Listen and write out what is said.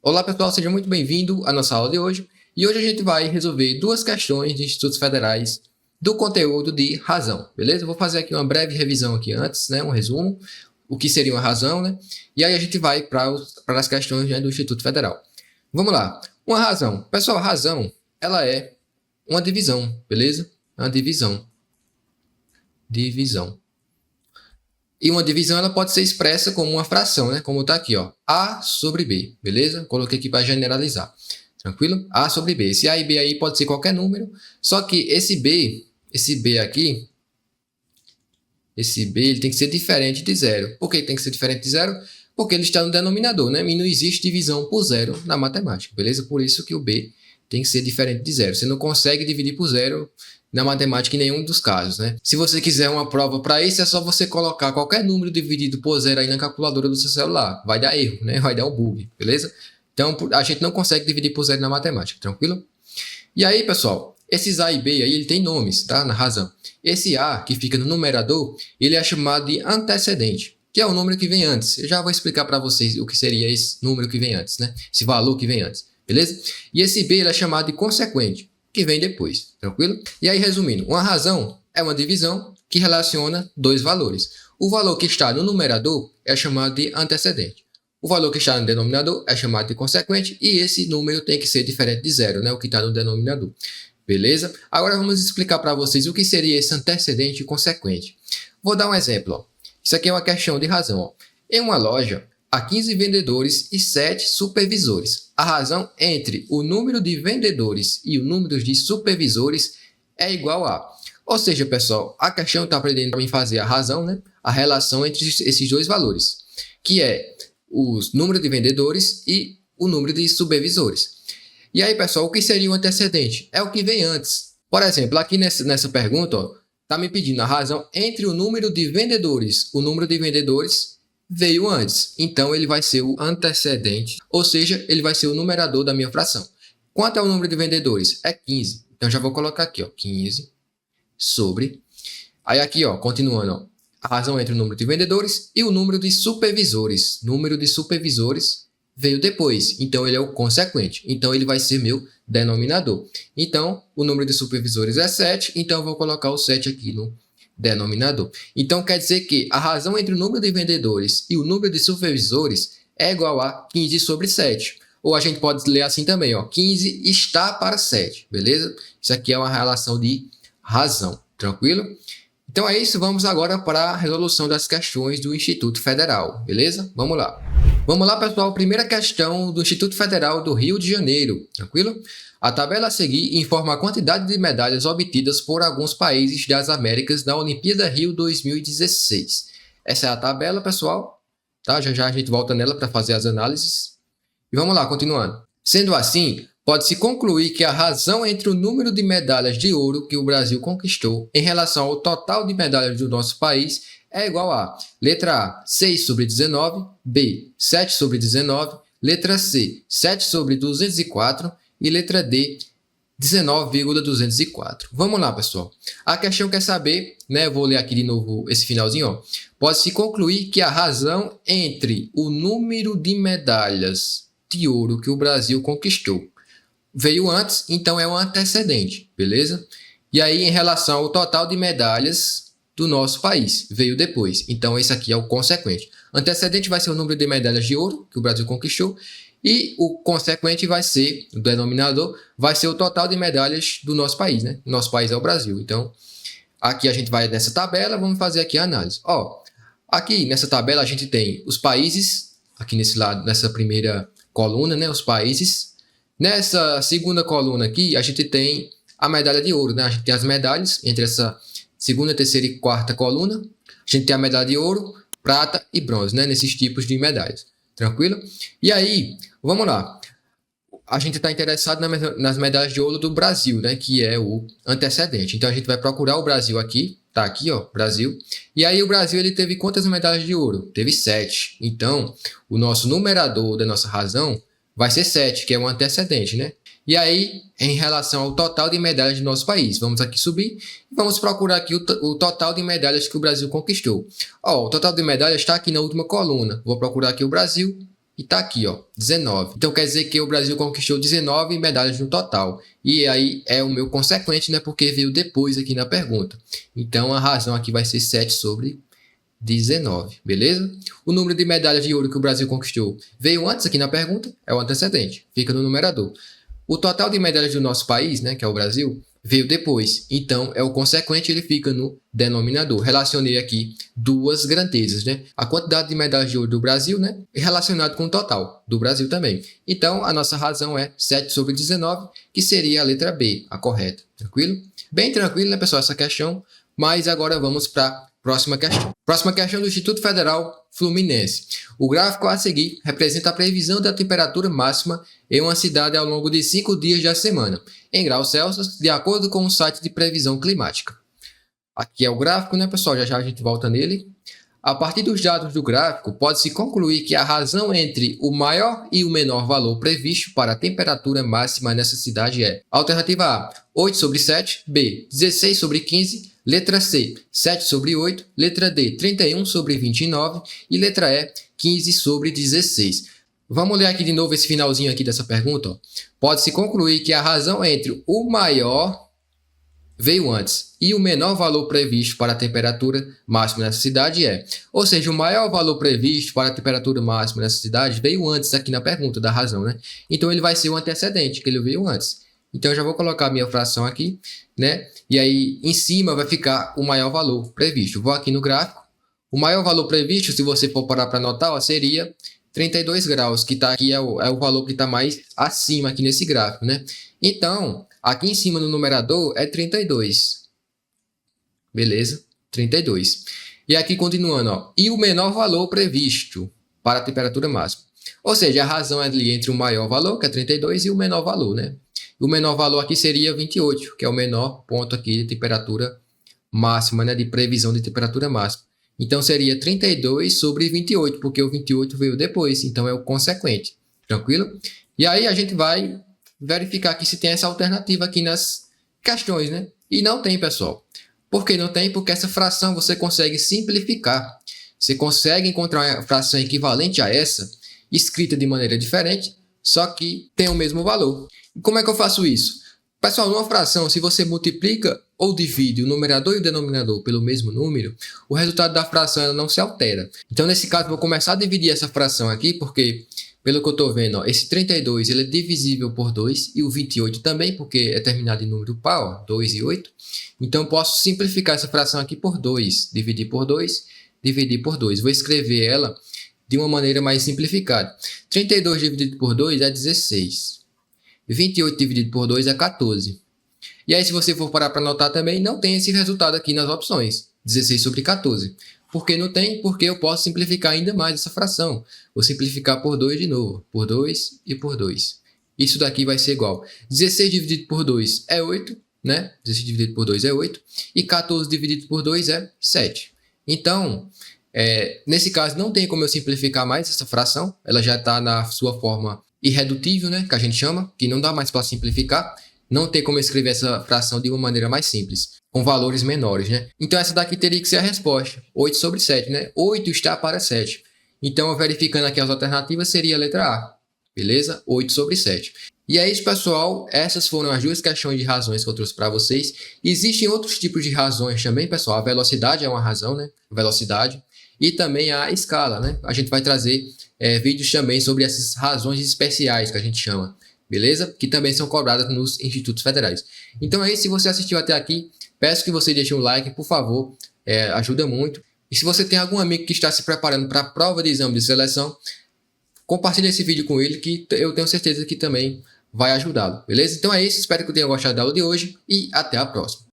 Olá pessoal, seja muito bem-vindo à nossa aula de hoje. E hoje a gente vai resolver duas questões de institutos federais do conteúdo de razão, beleza? Eu vou fazer aqui uma breve revisão aqui antes, né, um resumo, o que seria uma razão, né? E aí a gente vai para as questões, né, do Instituto Federal. Vamos lá. Uma razão. Pessoal, a razão, ela é uma divisão, beleza? Uma divisão. Divisão. E uma divisão ela pode ser expressa como uma fração, né? Como está aqui, ó, A sobre B, beleza? Coloquei aqui para generalizar, tranquilo? A sobre B. Esse A e B aí pode ser qualquer número, só que esse B aqui, esse B ele tem que ser diferente de zero. Por que tem que ser diferente de zero? Porque ele está no denominador, né? E não existe divisão por zero na matemática, beleza? Por isso que o B tem que ser diferente de zero. Você não consegue dividir por zero na matemática em nenhum dos casos, né? Se você quiser uma prova para isso, é só você colocar qualquer número dividido por zero aí na calculadora do seu celular. Vai dar erro, né? Vai dar um bug, beleza? Então, a gente não consegue dividir por zero na matemática, tranquilo? E aí, pessoal, esses A e B aí, ele tem nomes, tá? Na razão. Esse A, que fica no numerador, ele é chamado de antecedente, que é o número que vem antes. Eu já vou explicar para vocês o que seria esse número que vem antes, né? Esse valor que vem antes, beleza? E esse B, ele é chamado de consequente, que vem depois, tranquilo? E aí, resumindo, uma razão é uma divisão que relaciona dois valores. O valor que está no numerador é chamado de antecedente. O valor que está no denominador é chamado de consequente e esse número tem que ser diferente de zero, né? O que está no denominador. Beleza? Agora vamos explicar para vocês o que seria esse antecedente e consequente. Vou dar um exemplo. Ó. Isso aqui é uma questão de razão. Ó. Em uma loja, há 15 vendedores e 7 supervisores. A razão entre o número de vendedores e o número de supervisores é igual a... Ou seja, pessoal, a questão está aprendendo para mim fazer a razão, né? A relação entre esses dois valores, que é o número de vendedores e o número de supervisores. E aí, pessoal, o que seria o antecedente? É o que vem antes. Por exemplo, aqui nessa pergunta, está me pedindo a razão entre o número de vendedores. O número de vendedores veio antes, então ele vai ser o antecedente, ou seja, ele vai ser o numerador da minha fração. Quanto é o número de vendedores? É 15. Então, já vou colocar aqui, ó, 15 sobre... Aí aqui, ó, continuando, ó, a razão entre o número de vendedores e o número de supervisores. Número de supervisores veio depois, então ele é o consequente. Então ele vai ser meu denominador. Então o número de supervisores é 7, então eu vou colocar o 7 aqui no denominador. Então quer dizer que a razão entre o número de vendedores e o número de supervisores é igual a 15 sobre 7. Ou a gente pode ler assim também, ó, 15 está para 7, beleza? Isso aqui é uma relação de razão, tranquilo? Então é isso, vamos agora para a resolução das questões do Instituto Federal, beleza? Vamos lá. Vamos lá, pessoal, primeira questão do Instituto Federal do Rio de Janeiro, tranquilo? A tabela a seguir informa a quantidade de medalhas obtidas por alguns países das Américas na Olimpíada Rio 2016. Essa é a tabela, pessoal, tá? Já já a gente volta nela para fazer as análises. E vamos lá, continuando. Sendo assim, pode-se concluir que a razão entre o número de medalhas de ouro que o Brasil conquistou em relação ao total de medalhas do nosso país é igual a letra A, 6 sobre 19, B, 7 sobre 19, letra C, 7 sobre 204 e letra D, 19,204. Vamos lá, pessoal. A questão quer saber, né? Eu vou ler aqui de novo esse finalzinho, ó. Pode-se concluir que a razão entre o número de medalhas de ouro que o Brasil conquistou veio antes, então é o antecedente, beleza? E aí, em relação ao total de medalhas do nosso país, veio depois. Então, esse aqui é o consequente. Antecedente vai ser o número de medalhas de ouro que o Brasil conquistou e o consequente vai ser, o denominador, vai ser o total de medalhas do nosso país, né? Nosso país é o Brasil. Então, aqui a gente vai nessa tabela, vamos fazer aqui a análise. Ó, aqui nessa tabela a gente tem os países, aqui nesse lado, nessa primeira coluna, né? Os países. Nessa segunda coluna aqui, a gente tem a medalha de ouro, né? A gente tem as medalhas entre essa segunda, terceira e quarta coluna. A gente tem a medalha de ouro, prata e bronze, né? Nesses tipos de medalhas. Tranquilo? E aí, vamos lá. A gente está interessado nas medalhas de ouro do Brasil, né? Que é o antecedente. Então, a gente vai procurar o Brasil aqui. Tá aqui, ó, Brasil. E aí, o Brasil, ele teve quantas medalhas de ouro? Teve 7. Então, o nosso numerador da nossa razão vai ser 7, que é o antecedente, né? E aí, em relação ao total de medalhas do nosso país, vamos aqui subir e vamos procurar aqui o total de medalhas que o Brasil conquistou. Ó, o total de medalhas está aqui na última coluna. Vou procurar aqui o Brasil e tá aqui, ó, 19. Então quer dizer que o Brasil conquistou 19 medalhas no total. E aí é o meu consequente, né, porque veio depois aqui na pergunta. Então a razão aqui vai ser 7 sobre 19, beleza? O número de medalhas de ouro que o Brasil conquistou veio antes aqui na pergunta, é o antecedente, fica no numerador. O total de medalhas do nosso país, né, que é o Brasil, veio depois, então é o consequente, ele fica no denominador. Relacionei aqui duas grandezas, né? A quantidade de medalhas de ouro do Brasil, né, relacionado com o total do Brasil também. Então a nossa razão é 7 sobre 19, que seria a letra B, a correta, tranquilo? Bem tranquilo, né, pessoal, essa questão, mas agora vamos para próxima questão. Próxima questão do Instituto Federal Fluminense. O gráfico a seguir representa a previsão da temperatura máxima em uma cidade ao longo de 5 dias da semana, em graus Celsius, de acordo com o site de previsão climática. Aqui é o gráfico, né, pessoal? Já já a gente volta nele. A partir dos dados do gráfico, pode-se concluir que a razão entre o maior e o menor valor previsto para a temperatura máxima nessa cidade é: alternativa A, 8 sobre 7, B, 16 sobre 15, letra C, 7 sobre 8, letra D, 31 sobre 29 e letra E, 15 sobre 16. Vamos ler aqui de novo esse finalzinho aqui dessa pergunta. Pode-se concluir que a razão entre o maior veio antes e o menor valor previsto para a temperatura máxima nessa cidade é. Ou seja, o maior valor previsto para a temperatura máxima nessa cidade veio antes aqui na pergunta da razão, né? Então ele vai ser o antecedente, que ele veio antes. Então eu já vou colocar a minha fração aqui, né? E aí em cima vai ficar o maior valor previsto. Vou aqui no gráfico. O maior valor previsto, se você for parar para anotar, ó, seria 32 graus, que está aqui é o valor que está mais acima aqui nesse gráfico, né? Então, aqui em cima no numerador é 32. Beleza? 32. E aqui continuando, ó. E o menor valor previsto para a temperatura máxima. Ou seja, a razão é ali entre o maior valor, que é 32, e o menor valor, né? O menor valor aqui seria 28, que é o menor ponto aqui de temperatura máxima, né? De previsão de temperatura máxima. Então seria 32 sobre 28, porque o 28 veio depois, então é o consequente. Tranquilo? E aí a gente vai verificar aqui se tem essa alternativa aqui nas questões, né? E não tem, pessoal. Por que não tem? Porque essa fração você consegue simplificar. Você consegue encontrar uma fração equivalente a essa, escrita de maneira diferente, só que tem o mesmo valor. E como é que eu faço isso? Pessoal, numa fração, se você multiplica ou divide o numerador e o denominador pelo mesmo número, o resultado da fração ela não se altera. Então, nesse caso, eu vou começar a dividir essa fração aqui, porque, pelo que eu estou vendo, ó, esse 32 ele é divisível por 2 e o 28 também, porque é terminado em número par, ó, 2 e 8. Então, eu posso simplificar essa fração aqui por 2, dividir por 2, dividir por 2. Vou escrever ela de uma maneira mais simplificada. 32 dividido por 2 é 16. 28 dividido por 2 é 14. E aí, se você for parar para anotar também, não tem esse resultado aqui nas opções. 16 sobre 14. Por que não tem? Porque eu posso simplificar ainda mais essa fração. Vou simplificar por 2 de novo. Por 2 e por 2. Isso daqui vai ser igual. 16 dividido por 2 é 8, né? 16 dividido por 2 é 8. E 14 dividido por 2 é 7. Então, nesse caso, não tem como eu simplificar mais essa fração. Ela já está na sua forma irredutível, né, que a gente chama, que não dá mais para simplificar. Não tem como escrever essa fração de uma maneira mais simples, com valores menores, né? Então essa daqui teria que ser a resposta, 8 sobre 7, né? 8 está para 7. Então, verificando aqui as alternativas, seria a letra A, beleza? 8 sobre 7. E é isso, pessoal. Essas foram as duas questões de razões que eu trouxe para vocês. Existem outros tipos de razões também, pessoal. A velocidade é uma razão, né? Velocidade. E também a escala, né? A gente vai trazer vídeos também sobre essas razões especiais que a gente chama, beleza? Que também são cobradas nos institutos federais. Então aí, se você assistiu até aqui, peço que você deixe um like, por favor, ajuda muito. E se você tem algum amigo que está se preparando para a prova de exame de seleção, compartilhe esse vídeo com ele, que eu tenho certeza que também vai ajudá-lo, beleza? Então é isso, espero que tenham gostado da aula de hoje e até a próxima.